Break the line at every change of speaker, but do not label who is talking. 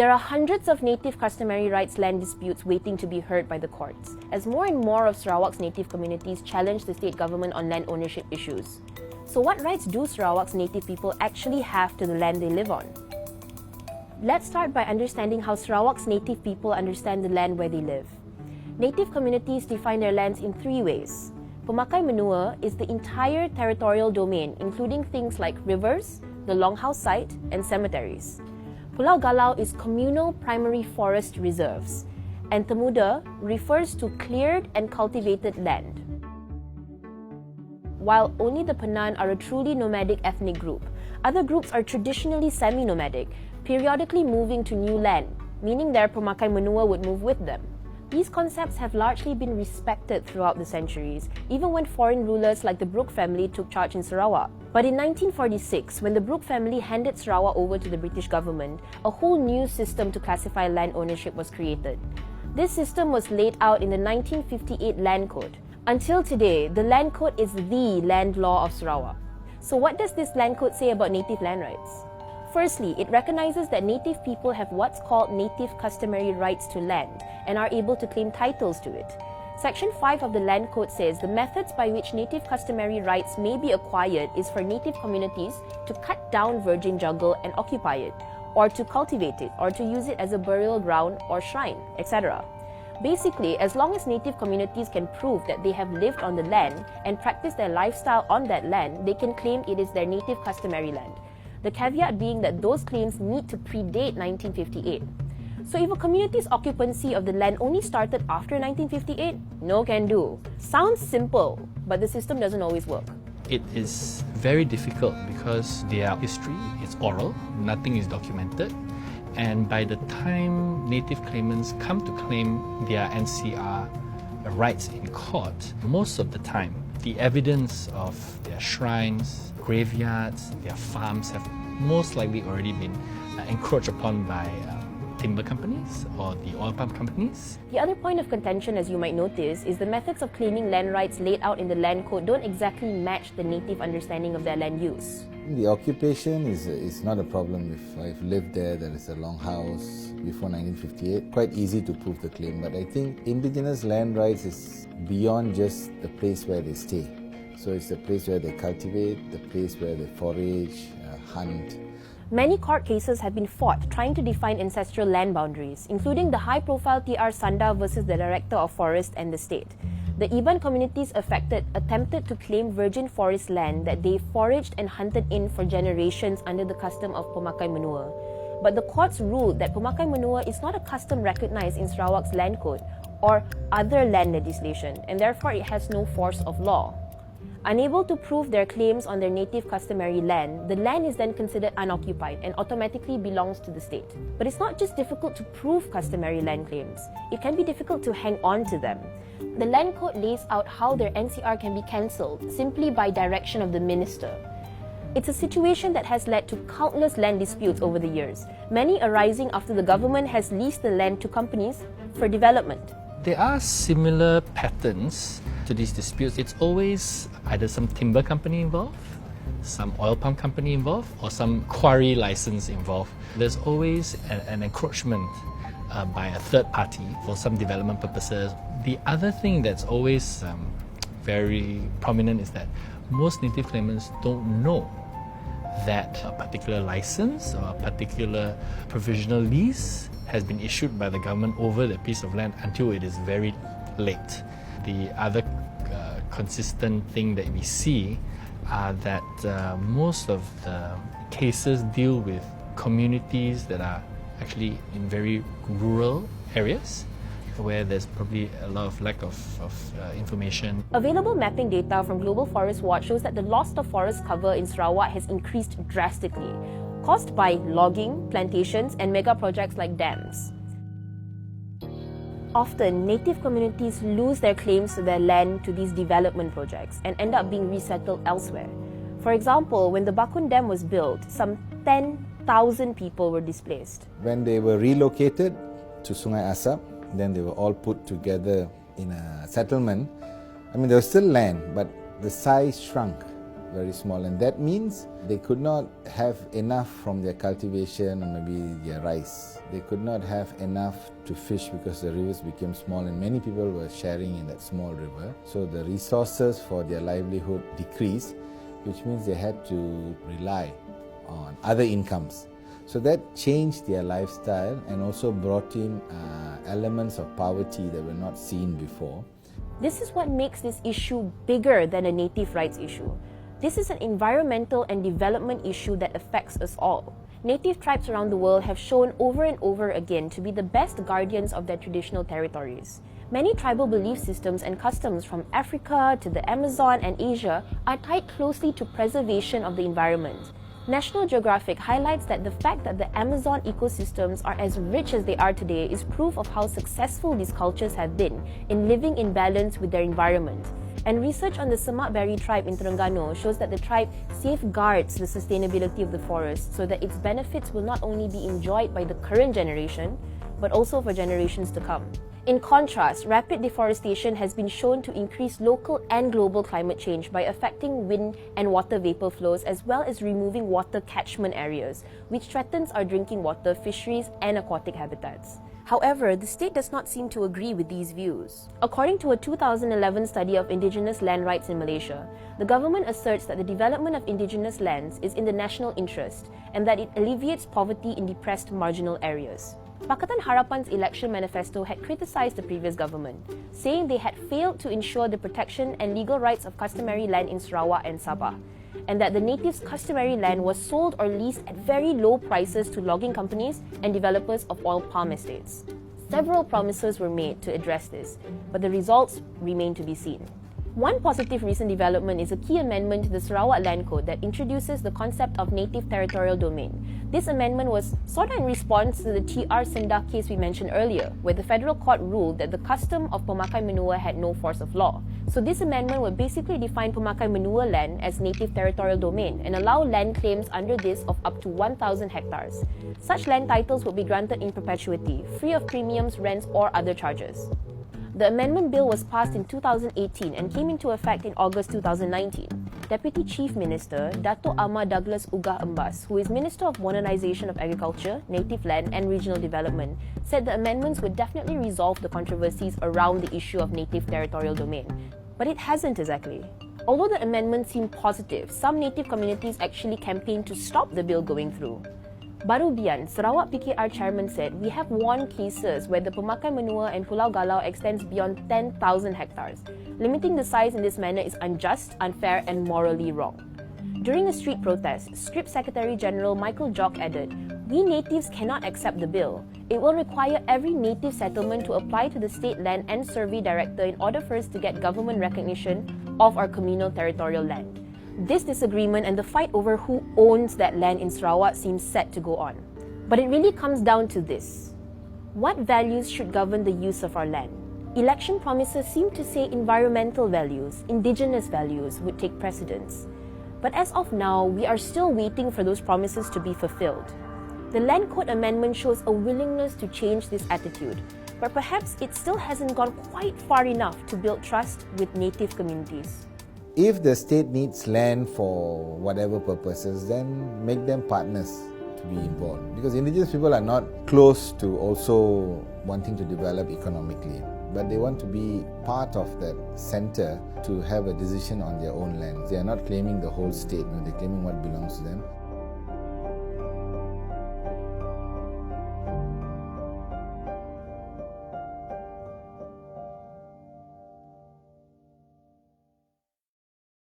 There are hundreds of native customary rights land disputes waiting to be heard by the courts, as more and more of Sarawak's native communities challenge the state government on land ownership issues. So what rights do Sarawak's native people actually have to the land they live on? Let's start by understanding how Sarawak's native people understand the land where they live. Native communities define their lands in three ways. Pemakai Menua is the entire territorial domain, including things like rivers, the Longhouse site, and cemeteries. Pulau Galau is communal primary forest reserves, and Temuda refers to cleared and cultivated land. While only the Penan are a truly nomadic ethnic group, other groups are traditionally semi-nomadic, periodically moving to new land, meaning their Pemakai Menua would move with them. These concepts have largely been respected throughout the centuries, even when foreign rulers like the Brooke family took charge in Sarawak. But in 1946, when the Brooke family handed Sarawak over to the British government, a whole new system to classify land ownership was created. This system was laid out in the 1958 Land Code. Until today, the Land Code is the land law of Sarawak. So what does this Land Code say about native land rights? Firstly, it recognizes that native people have what's called native customary rights to land and are able to claim titles to it. Section 5 of the Land Code says the methods by which native customary rights may be acquired is for native communities to cut down virgin jungle and occupy it, or to cultivate it, or to use it as a burial ground or shrine, etc. Basically, as long as native communities can prove that they have lived on the land and practice their lifestyle on that land, they can claim it is their native customary land. The caveat being that those claims need to predate 1958. So if a community's occupancy of the land only started after 1958, no can do. Sounds simple, but the system doesn't always work.
It is very difficult because their history is oral, nothing is documented, and by the time native claimants come to claim their NCR rights in court, most of the time the evidence of their shrines, graveyards, their farms have most likely already been encroached upon by timber companies or the oil palm companies.
The other point of contention, as you might notice, is the methods of claiming land rights laid out in the Land Code don't exactly match the native understanding of their land use.
The occupation is not a problem. If I've lived there is a long house before 1958, quite easy to prove the claim. But I think indigenous land rights is beyond just the place where they stay. So it's the place where they cultivate, the place where they forage, hunt.
Many court cases have been fought trying to define ancestral land boundaries, including the high-profile TR Sanda versus the Director of Forest and the State. The Iban communities affected attempted to claim virgin forest land that they foraged and hunted in for generations under the custom of Pemakai Menua. But the courts ruled that Pemakai Menua is not a custom recognized in Sarawak's Land Code or other land legislation, and therefore it has no force of law. Unable to prove their claims on their native customary land, the land is then considered unoccupied and automatically belongs to the state. But it's not just difficult to prove customary land claims, it can be difficult to hang on to them. The Land Code lays out how their NCR can be cancelled simply by direction of the minister. It's a situation that has led to countless land disputes over the years, many arising after the government has leased the land to companies for development.
There are similar patterns to these disputes. It's always either some timber company involved, some oil palm company involved, or some quarry license involved. There's always an encroachment by a third party for some development purposes. The other thing that's always very prominent is that most native claimants don't know that a particular license or a particular provisional lease has been issued by the government over the piece of land until it is very late. The other consistent thing that we see are that most of the cases deal with communities that are actually in very rural areas where there's probably a lot of lack of information.
Available mapping data from Global Forest Watch shows that the loss of forest cover in Sarawak has increased drastically, caused by logging, plantations, and mega projects like dams. Often, native communities lose their claims to their land to these development projects and end up being resettled elsewhere. For example, when the Bakun Dam was built, some 10,000 people were displaced.
When they were relocated to Sungai Asap, then they were all put together in a settlement. I mean, there was still land, but the size shrunk very small, and that means they could not have enough from their cultivation or maybe their rice. They could not have enough to fish because the rivers became small and many people were sharing in that small river. So the resources for their livelihood decreased, which means they had to rely on other incomes. So that changed their lifestyle and also brought in elements of poverty that were not seen before.
This is what makes this issue bigger than a native rights issue. This is an environmental and development issue that affects us all. Native tribes around the world have shown over and over again to be the best guardians of their traditional territories. Many tribal belief systems and customs from Africa to the Amazon and Asia are tied closely to preservation of the environment. National Geographic highlights that the fact that the Amazon ecosystems are as rich as they are today is proof of how successful these cultures have been in living in balance with their environment. And research on the Semak Beri tribe in Terengganu shows that the tribe safeguards the sustainability of the forest so that its benefits will not only be enjoyed by the current generation, but also for generations to come. In contrast, rapid deforestation has been shown to increase local and global climate change by affecting wind and water vapor flows as well as removing water catchment areas, which threatens our drinking water, fisheries, and aquatic habitats. However, the state does not seem to agree with these views. According to a 2011 study of indigenous land rights in Malaysia, the government asserts that the development of indigenous lands is in the national interest and that it alleviates poverty in depressed marginal areas. Pakatan Harapan's election manifesto had criticized the previous government, saying they had failed to ensure the protection and legal rights of customary land in Sarawak and Sabah, and that the natives' customary land was sold or leased at very low prices to logging companies and developers of oil palm estates. Several promises were made to address this, but the results remain to be seen. One positive recent development is a key amendment to the Sarawak Land Code that introduces the concept of native territorial domain. This amendment was sort of in response to the TR Sendah case we mentioned earlier, where the federal court ruled that the custom of pemakai menua had no force of law. So this amendment would basically define pemakai menua land as native territorial domain and allow land claims under this of up to 1,000 hectares. Such land titles would be granted in perpetuity, free of premiums, rents, or other charges. The amendment bill was passed in 2018 and came into effect in August 2019. Deputy Chief Minister Dato' Ahmad Douglas Ugah Embas, who is Minister of Modernisation of Agriculture, Native Land and Regional Development, said the amendments would definitely resolve the controversies around the issue of native territorial domain. But it hasn't exactly. Although the amendment seemed positive, some native communities actually campaigned to stop the bill going through. Baru Bian, Sarawak PKR chairman said, "We have won cases where the pemakai menua and Pulau Galau extends beyond 10,000 hectares. Limiting the size in this manner is unjust, unfair and morally wrong." During a street protest, Scrip Secretary General Michael Jock added, "We natives cannot accept the bill. It will require every native settlement to apply to the State Land and Survey Director in order for us to get government recognition of our communal territorial land." This disagreement and the fight over who owns that land in Sarawak seems set to go on. But it really comes down to this. What values should govern the use of our land? Election promises seem to say environmental values, indigenous values would take precedence. But as of now, we are still waiting for those promises to be fulfilled. The Land Code Amendment shows a willingness to change this attitude, but perhaps it still hasn't gone quite far enough to build trust with native communities.
If the state needs land for whatever purposes, then make them partners to be involved. Because indigenous people are not close to also wanting to develop economically, but they want to be part of that center to have a decision on their own land. They are not claiming the whole state, they're claiming what belongs to them.